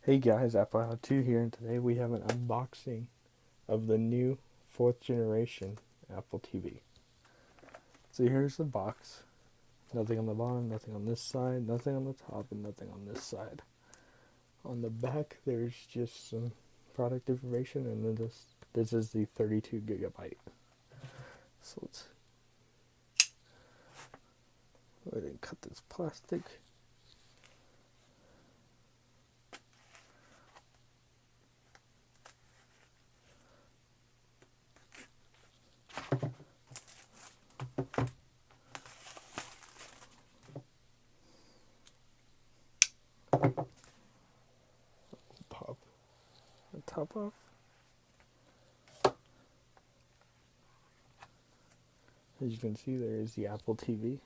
Hey guys, Apple How 2 here, and today we have an unboxing of the new 4th generation Apple TV. So here's the box. Nothing on the bottom, nothing on this side, nothing on the top, and nothing on this side. On the back, there's just some product information, and then this is the 32 gigabyte. So let's go ahead and cut this plastic. Pop the top off. As you can see, there is the Apple TV.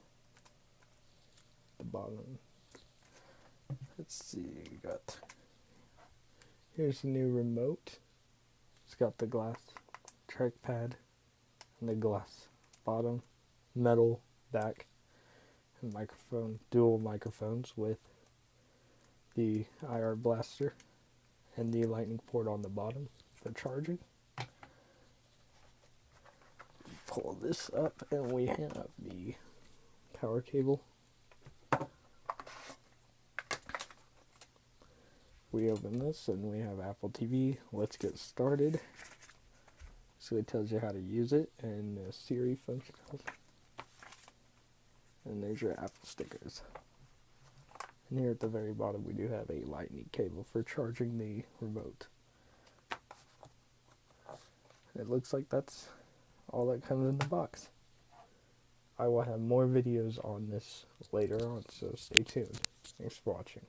The bottom. Let's see, here's the new remote. It's got the glass trackpad and the glass bottom, metal back, and microphone, dual microphones with the IR blaster and the lightning port on the bottom for charging. Pull this up and we have the power cable. We open this and we have Apple TV. Let's get started. So it tells you how to use it and the Siri function. And there's your Apple stickers. And here at the very bottom we do have a lightning cable for charging the remote. It looks like that's all that comes in the box. I will have more videos on this later on, so stay tuned. Thanks for watching.